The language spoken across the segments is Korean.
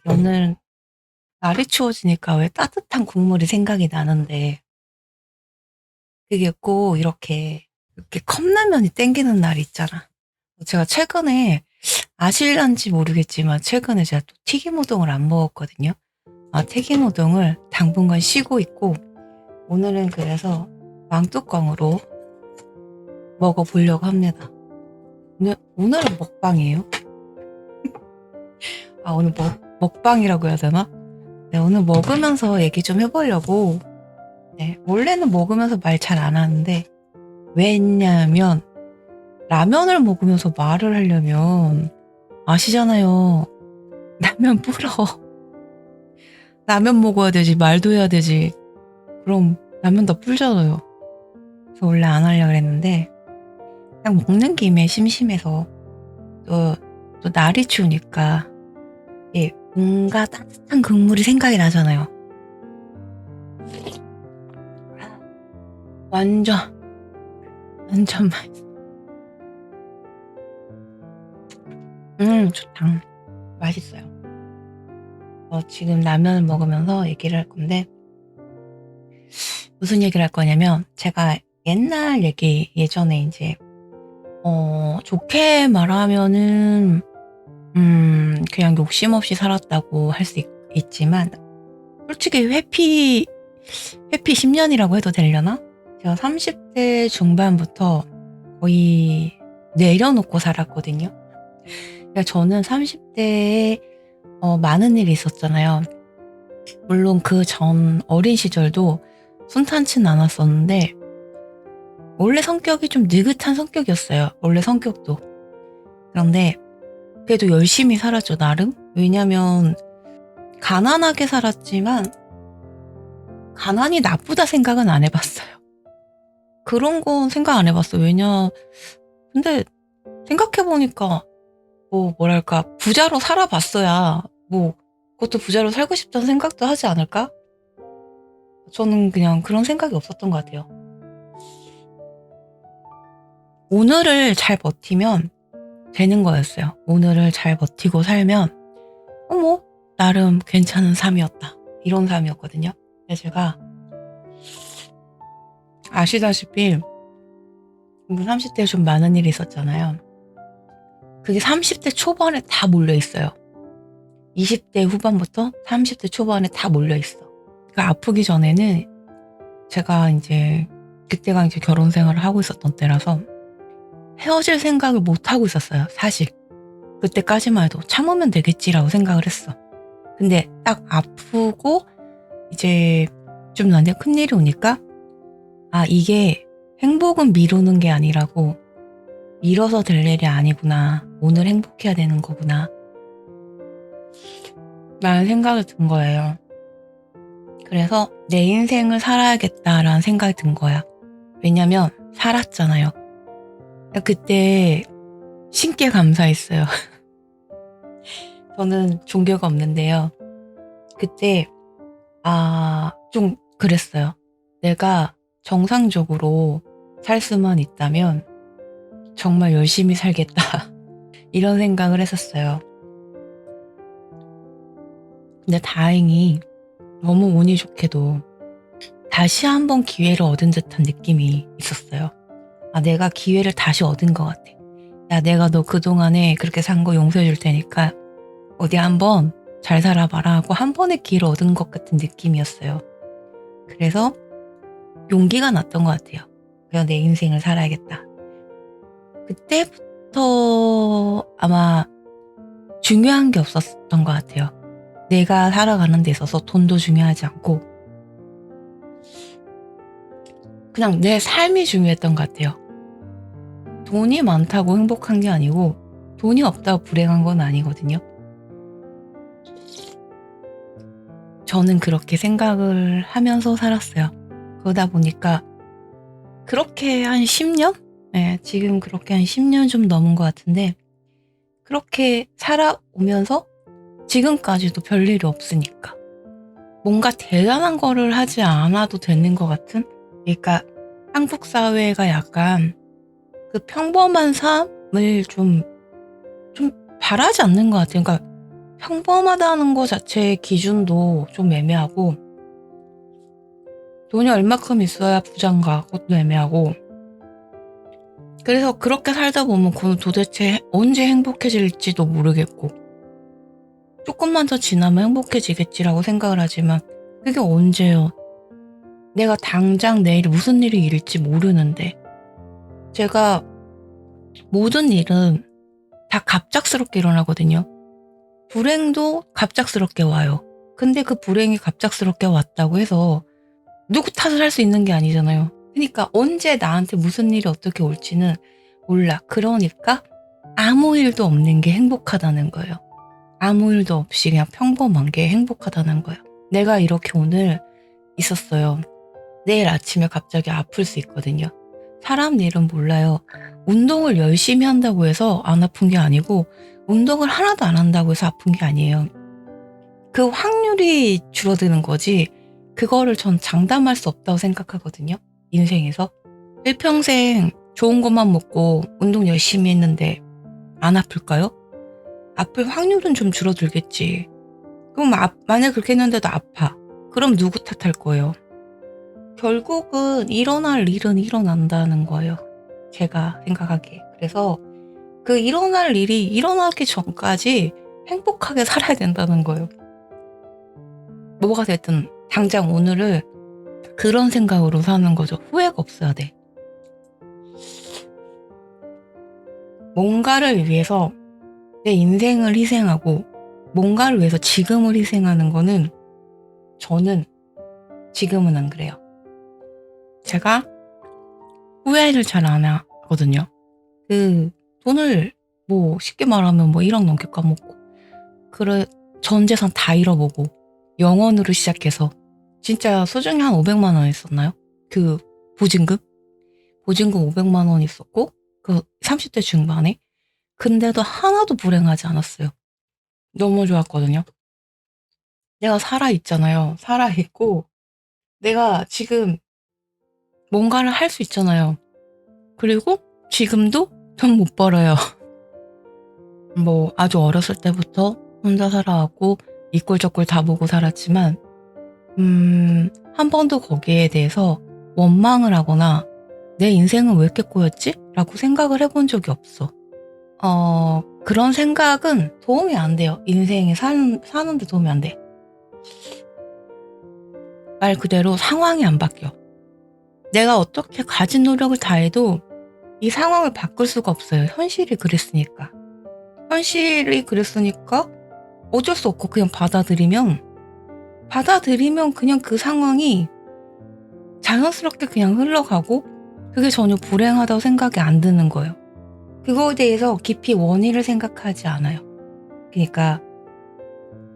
오늘 날이 추워지니까 왜 따뜻한 국물이 생각이 나는데 그게 꼭 이렇게 컵라면이 땡기는 날이 있잖아. 제가 최근에 아실란지 모르겠지만 최근에 제가 또 튀김우동을 안 먹었거든요. 튀김우동을 당분간 쉬고 있고 오늘은 그래서 왕뚜껑으로 먹어보려고 합니다. 오늘은 먹방이에요. 오늘 먹방이라고 해야 되나? 네, 오늘 먹으면서 얘기 좀 해보려고. 네, 원래는 먹으면서 말 잘 안 하는데 왜냐면 라면을 먹으면서 말을 하려면 아시잖아요. 라면 불어. 라면 먹어야 되지 말도 해야 되지. 그럼 라면 다 불잖아요. 그래서 원래 안 하려고 했는데 그냥 먹는 김에 심심해서 또 날이 추우니까 뭔가 따뜻한 국물이 생각이 나잖아요. 완전 맛있어. 좋다. 맛있어요. 지금 라면을 먹으면서 얘기를 할 건데 무슨 얘기를 할 거냐면 제가 옛날 얘기 예전에 이제 좋게 말하면은 그냥 욕심 없이 살았다고 할 수 있지만 솔직히 회피 10년이라고 해도 되려나? 제가 30대 중반부터 거의 내려놓고 살았거든요. 그러니까 저는 30대에 많은 일이 있었잖아요. 물론 그 전 어린 시절도 순탄치는 않았었는데 원래 성격이 좀 느긋한 성격이었어요. 원래 성격도. 그런데 그래도 열심히 살았죠, 나름. 왜냐면 가난하게 살았지만 가난이 나쁘다 생각은 안 해봤어요. 그런 건 생각 안 해봤어요. 근데 생각해보니까 뭐랄까 부자로 살아봤어야 그것도 부자로 살고 싶다는 생각도 하지 않을까? 저는 그냥 그런 생각이 없었던 것 같아요. 오늘을 잘 버티면 되는 거였어요. 오늘을 잘 버티고 살면 나름 괜찮은 삶이었다. 이런 삶이었거든요. 근데 제가 아시다시피 30대에 좀 많은 일이 있었잖아요. 그게 30대 초반에 다 몰려있어요. 20대 후반부터 30대 초반에 다 몰려있어. 그러니까 아프기 전에는 제가 그때가 결혼 생활을 하고 있었던 때라서 헤어질 생각을 못 하고 있었어요, 사실. 그때까지만 해도 참으면 되겠지라고 생각을 했어. 근데 딱 아프고 이제 좀 나한테 큰일이 오니까 이게 행복은 미루는 게 아니라고 미뤄서 될 일이 아니구나. 오늘 행복해야 되는 거구나. 라는 생각이 든 거예요. 그래서 내 인생을 살아야겠다라는 생각이 든 거야. 왜냐면 살았잖아요. 그때 신께 감사했어요. 저는 종교가 없는데요. 그때 좀 그랬어요. 내가 정상적으로 살 수만 있다면 정말 열심히 살겠다. 이런 생각을 했었어요. 근데 다행히 너무 운이 좋게도 다시 한번 기회를 얻은 듯한 느낌이 있었어요. 내가 기회를 다시 얻은 것 같아. 야, 내가 너 그동안에 그렇게 산 거 용서해 줄 테니까 어디 한번 잘 살아봐라 하고 한 번의 기회를 얻은 것 같은 느낌이었어요. 그래서 용기가 났던 것 같아요. 그냥 내 인생을 살아야겠다. 그때부터 아마 중요한 게 없었던 것 같아요. 내가 살아가는 데 있어서 돈도 중요하지 않고 그냥 내 삶이 중요했던 것 같아요. 돈이 많다고 행복한 게 아니고 돈이 없다고 불행한 건 아니거든요. 저는 그렇게 생각을 하면서 살았어요. 그러다 보니까 그렇게 한 10년? 네, 지금 그렇게 한 10년 좀 넘은 것 같은데 그렇게 살아오면서 지금까지도 별일이 없으니까 뭔가 대단한 거를 하지 않아도 되는 것 같은? 그러니까 한국 사회가 약간 평범한 삶을 좀 바라지 않는 것 같아요. 그러니까 평범하다는 거 자체의 기준도 좀 애매하고, 돈이 얼마큼 있어야 부자인가 그것도 애매하고, 그래서 그렇게 살다 보면 그건 도대체 언제 행복해질지도 모르겠고, 조금만 더 지나면 행복해지겠지라고 생각을 하지만 그게 언제요? 내가 당장 내일 무슨 일이 일지 모르는데. 제가 모든 일은 다 갑작스럽게 일어나거든요. 불행도 갑작스럽게 와요. 근데 그 불행이 갑작스럽게 왔다고 해서 누구 탓을 할 수 있는 게 아니잖아요. 그러니까 언제 나한테 무슨 일이 어떻게 올지는 몰라. 그러니까 아무 일도 없는 게 행복하다는 거예요. 아무 일도 없이 그냥 평범한 게 행복하다는 거예요. 내가 이렇게 오늘 있었어요. 내일 아침에 갑자기 아플 수 있거든요. 사람 일은 몰라요. 운동을 열심히 한다고 해서 안 아픈 게 아니고, 운동을 하나도 안 한다고 해서 아픈 게 아니에요. 그 확률이 줄어드는 거지, 그거를 전 장담할 수 없다고 생각하거든요. 인생에서. 일평생 좋은 것만 먹고 운동 열심히 했는데 안 아플까요? 아플 확률은 좀 줄어들겠지. 그럼 만약 그렇게 했는데도 아파. 그럼 누구 탓할 거예요? 결국은 일어날 일은 일어난다는 거예요. 제가 생각하기에. 그래서 그 일어날 일이 일어나기 전까지 행복하게 살아야 된다는 거예요. 뭐가 됐든 당장 오늘을 그런 생각으로 사는 거죠. 후회가 없어야 돼. 뭔가를 위해서 내 인생을 희생하고 뭔가를 위해서 지금을 희생하는 거는, 저는 지금은 안 그래요. 제가 후회를 잘 안 하거든요. 그 돈을 뭐 쉽게 말하면 뭐 1억 넘게 까먹고, 그래 전 재산 다 잃어보고, 영원으로 시작해서 진짜 소중히 한 500만 원 있었나요? 그 보증금 500만 원 있었고, 그 30대 중반에. 근데도 하나도 불행하지 않았어요. 너무 좋았거든요. 내가 살아있잖아요. 살아있고 내가 지금 뭔가를 할 수 있잖아요. 그리고 지금도 돈 못 벌어요. 뭐 아주 어렸을 때부터 혼자 살아왔고 이꼴저꼴 다 보고 살았지만, 한 번도 거기에 대해서 원망을 하거나 내 인생은 왜 이렇게 꼬였지? 라고 생각을 해본 적이 없어. 그런 생각은 도움이 안 돼요. 인생에 사는데 도움이 안 돼. 말 그대로 상황이 안 바뀌어. 내가 어떻게 가진 노력을 다해도 이 상황을 바꿀 수가 없어요. 현실이 그랬으니까. 현실이 그랬으니까 어쩔 수 없고 그냥 받아들이면 그냥 그 상황이 자연스럽게 그냥 흘러가고, 그게 전혀 불행하다고 생각이 안 드는 거예요. 그거에 대해서 깊이 원인을 생각하지 않아요. 그러니까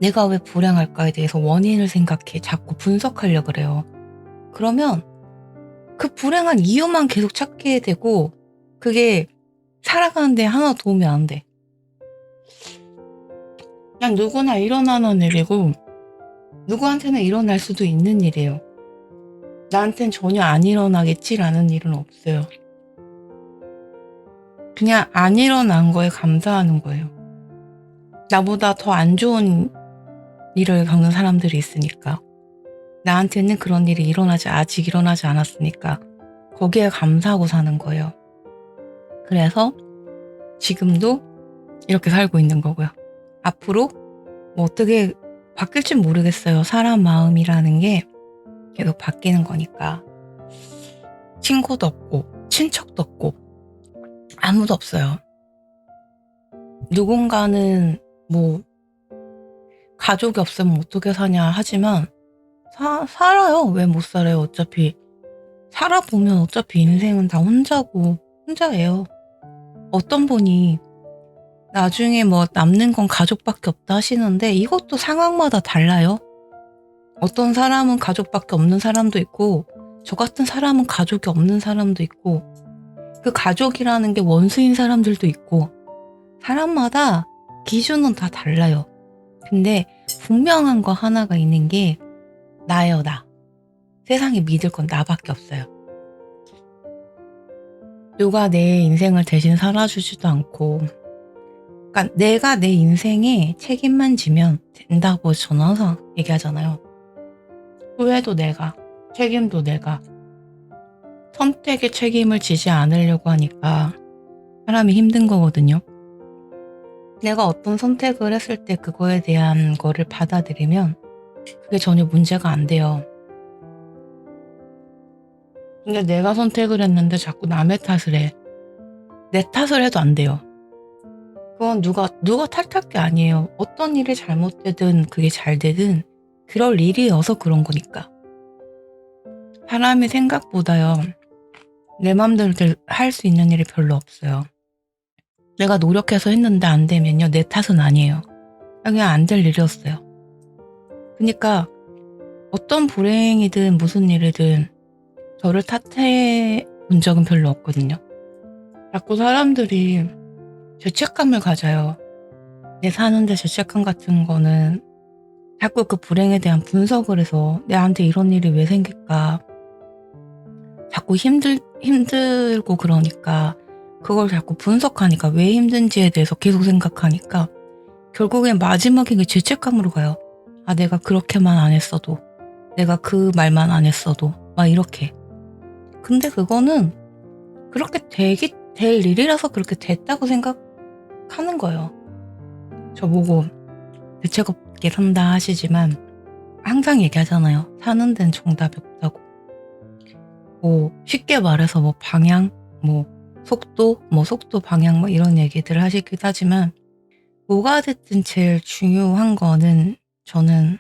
내가 왜 불행할까에 대해서 원인을 생각해. 자꾸 분석하려고 그래요. 그러면 그 불행한 이유만 계속 찾게 되고, 그게 살아가는데 하나 도움이 안 돼. 그냥 누구나 일어나는 일이고 누구한테는 일어날 수도 있는 일이에요. 나한텐 전혀 안 일어나겠지라는 일은 없어요. 그냥 안 일어난 거에 감사하는 거예요. 나보다 더 안 좋은 일을 겪는 사람들이 있으니까. 나한테는 그런 일이 아직 일어나지 않았으니까 거기에 감사하고 사는 거예요. 그래서 지금도 이렇게 살고 있는 거고요. 앞으로 뭐 어떻게 바뀔지 모르겠어요. 사람 마음이라는 게 계속 바뀌는 거니까. 친구도 없고 친척도 없고 아무도 없어요. 누군가는 뭐 가족이 없으면 어떻게 사냐 하지만 살아요. 왜 못 살아요? 어차피 살아보면 어차피 인생은 다 혼자예요. 어떤 분이 나중에 뭐 남는 건 가족밖에 없다 하시는데, 이것도 상황마다 달라요. 어떤 사람은 가족밖에 없는 사람도 있고, 저 같은 사람은 가족이 없는 사람도 있고, 그 가족이라는 게 원수인 사람들도 있고, 사람마다 기준은 다 달라요. 근데 분명한 거 하나가 있는 게 나예요, 나. 세상에 믿을 건 나밖에 없어요. 누가 내 인생을 대신 살아주지도 않고, 그러니까 내가 내 인생에 책임만 지면 된다고 저는 항상 얘기하잖아요. 후회도 내가, 책임도 내가. 선택의 책임을 지지 않으려고 하니까 사람이 힘든 거거든요. 내가 어떤 선택을 했을 때 그거에 대한 거를 받아들이면 그게 전혀 문제가 안 돼요. 근데 내가 선택을 했는데 자꾸 남의 탓을 해. 내 탓을 해도 안 돼요. 그건 누가 탓할 게 아니에요. 어떤 일이 잘못되든 그게 잘 되든 그럴 일이어서 그런 거니까. 사람이 생각보다요. 내 맘대로 할 수 있는 일이 별로 없어요. 내가 노력해서 했는데 안 되면요. 내 탓은 아니에요. 그냥 안 될 일이었어요. 그러니까 어떤 불행이든 무슨 일이든 저를 탓해 본 적은 별로 없거든요. 자꾸 사람들이 죄책감을 가져요. 내 사는데 죄책감 같은 거는 자꾸 그 불행에 대한 분석을 해서 내한테 이런 일이 왜 생길까. 자꾸 힘들고 그러니까 그걸 자꾸 분석하니까 왜 힘든지에 대해서 계속 생각하니까 결국엔 마지막에 그 죄책감으로 가요. 아, 내가 그렇게만 안 했어도, 내가 그 말만 안 했어도, 막 이렇게. 근데 그거는 그렇게 될 일이라서 그렇게 됐다고 생각하는 거예요. 저보고 대책 없게 산다 하시지만 항상 얘기하잖아요. 사는 데는 정답이 없다고. 뭐 쉽게 말해서 뭐 방향, 뭐 속도 방향 뭐 이런 얘기들을 하시기도 하지만 뭐가 됐든 제일 중요한 거는 저는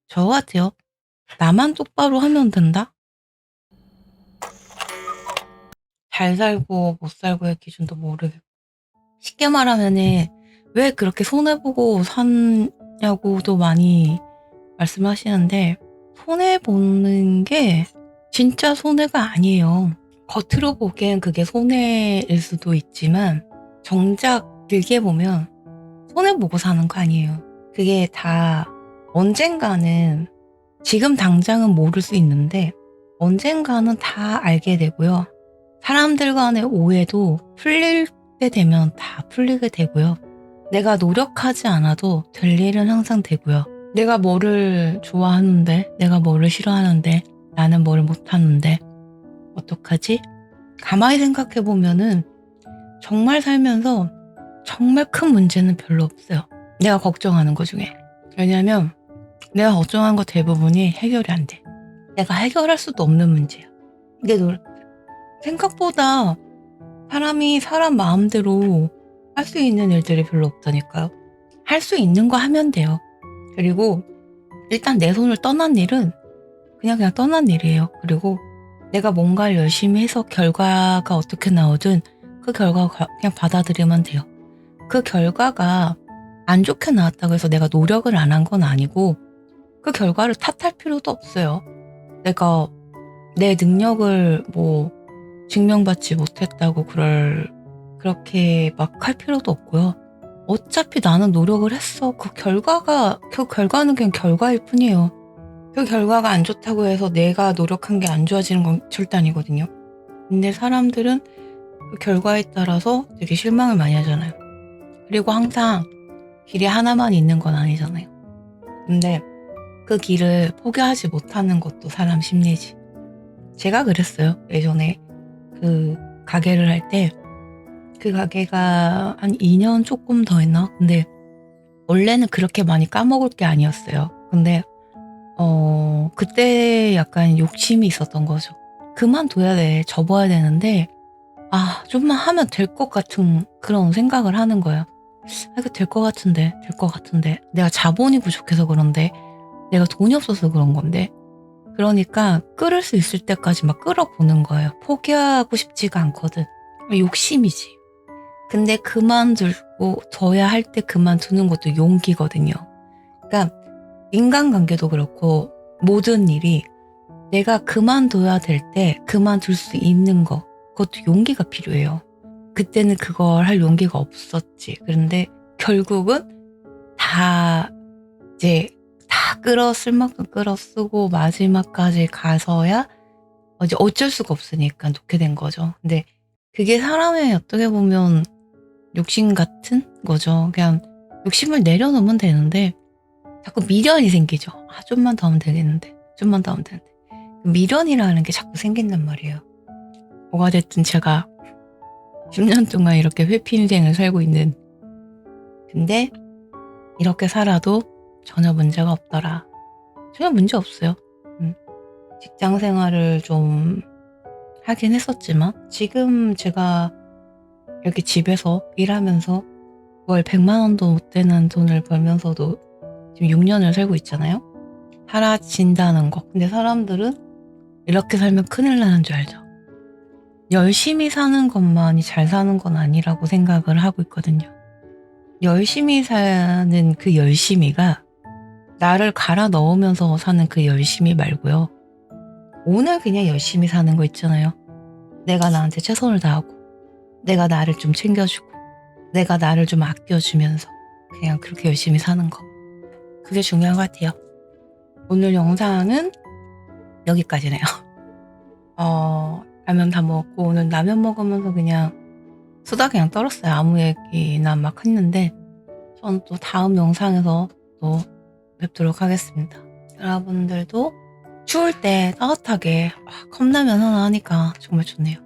저 같아요. 나만 똑바로 하면 된다? 잘 살고 못 살고의 기준도 모르겠고. 쉽게 말하면은 왜 그렇게 손해보고 사냐고도 많이 말씀하시는데 손해보는 게 진짜 손해가 아니에요. 겉으로 보기엔 그게 손해일 수도 있지만 정작 길게 보면 손해보고 사는 거 아니에요. 그게 다 언젠가는 지금 당장은 모를 수 있는데 언젠가는 다 알게 되고요. 사람들 간의 오해도 풀릴 때 되면 다 풀리게 되고요. 내가 노력하지 않아도 될 일은 항상 되고요. 내가 뭐를 좋아하는데, 내가 뭐를 싫어하는데, 나는 뭐를 못하는데, 어떡하지? 가만히 생각해보면은 정말 살면서 정말 큰 문제는 별로 없어요. 내가 걱정하는 것 중에. 왜냐면 내가 걱정한 거 대부분이 해결이 안 돼. 내가 해결할 수도 없는 문제야. 이게 생각보다 사람이 사람 마음대로 할 수 있는 일들이 별로 없다니까요. 할 수 있는 거 하면 돼요. 그리고 일단 내 손을 떠난 일은 그냥 떠난 일이에요. 그리고 내가 뭔가를 열심히 해서 결과가 어떻게 나오든 그 결과 그냥 받아들이면 돼요. 그 결과가 안 좋게 나왔다고 해서 내가 노력을 안 한 건 아니고 그 결과를 탓할 필요도 없어요. 내가 내 능력을 뭐 증명받지 못했다고 그렇게 막 할 필요도 없고요. 어차피 나는 노력을 했어. 그 결과는 그냥 결과일 뿐이에요. 그 결과가 안 좋다고 해서 내가 노력한 게 안 좋아지는 건 절대 아니거든요. 근데 사람들은 그 결과에 따라서 되게 실망을 많이 하잖아요. 그리고 항상 길이 하나만 있는 건 아니잖아요. 근데 그 길을 포기하지 못하는 것도 사람 심리지. 제가 그랬어요. 예전에 그 가게를 할 때 그 가게가 한 2년 조금 더 했나? 근데 원래는 그렇게 많이 까먹을 게 아니었어요. 근데 그때 약간 욕심이 있었던 거죠. 그만둬야 돼. 접어야 되는데 좀만 하면 될 것 같은 그런 생각을 하는 거예요. 이거 될 것 같은데. 내가 자본이 부족해서 그런데 내가 돈이 없어서 그런 건데. 그러니까 끌을 수 있을 때까지 막 끌어보는 거예요. 포기하고 싶지가 않거든. 욕심이지. 근데 그만두고 둬야 할 때 그만두는 것도 용기거든요. 그러니까 인간관계도 그렇고 모든 일이 내가 그만둬야 될 때 그만둘 수 있는 거 그것도 용기가 필요해요. 그때는 그걸 할 용기가 없었지. 그런데 결국은 다 이제 다 끌어쓸 만큼 끌어쓰고 마지막까지 가서야 이제 어쩔 수가 없으니까 놓게 된 거죠. 근데 그게 사람의 어떻게 보면 욕심 같은 거죠. 그냥 욕심을 내려놓으면 되는데 자꾸 미련이 생기죠. 좀만 더 하면 되겠는데, 좀만 더 하면 되는데. 미련이라는 게 자꾸 생긴단 말이에요. 뭐가 됐든 제가 10년 동안 이렇게 회피 인생을 살고 있는, 근데 이렇게 살아도 전혀 문제가 없더라. 전혀 문제 없어요. 직장 생활을 좀 하긴 했었지만 지금 제가 이렇게 집에서 일하면서 월 100만 원도 못 되는 돈을 벌면서도 지금 6년을 살고 있잖아요. 사라진다는 거. 근데 사람들은 이렇게 살면 큰일 나는 줄 알죠. 열심히 사는 것만이 잘 사는 건 아니라고 생각을 하고 있거든요. 열심히 사는 그 열심히가 나를 갈아 넣으면서 사는 그 열심히 말고요. 오늘 그냥 열심히 사는 거 있잖아요. 내가 나한테 최선을 다하고, 내가 나를 좀 챙겨주고, 내가 나를 좀 아껴주면서 그냥 그렇게 열심히 사는 거. 그게 중요한 것 같아요. 오늘 영상은 여기까지네요. 라면 다 먹고 오늘 라면 먹으면서 그냥 수다 그냥 떨었어요. 아무 얘기나 막 했는데 저는 또 다음 영상에서 또 뵙도록 하겠습니다. 여러분들도 추울 때 따뜻하게 컵라면 하나 하니까 정말 좋네요.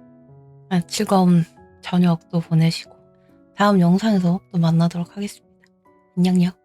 즐거운 저녁도 보내시고 다음 영상에서 또 만나도록 하겠습니다. 안녕요.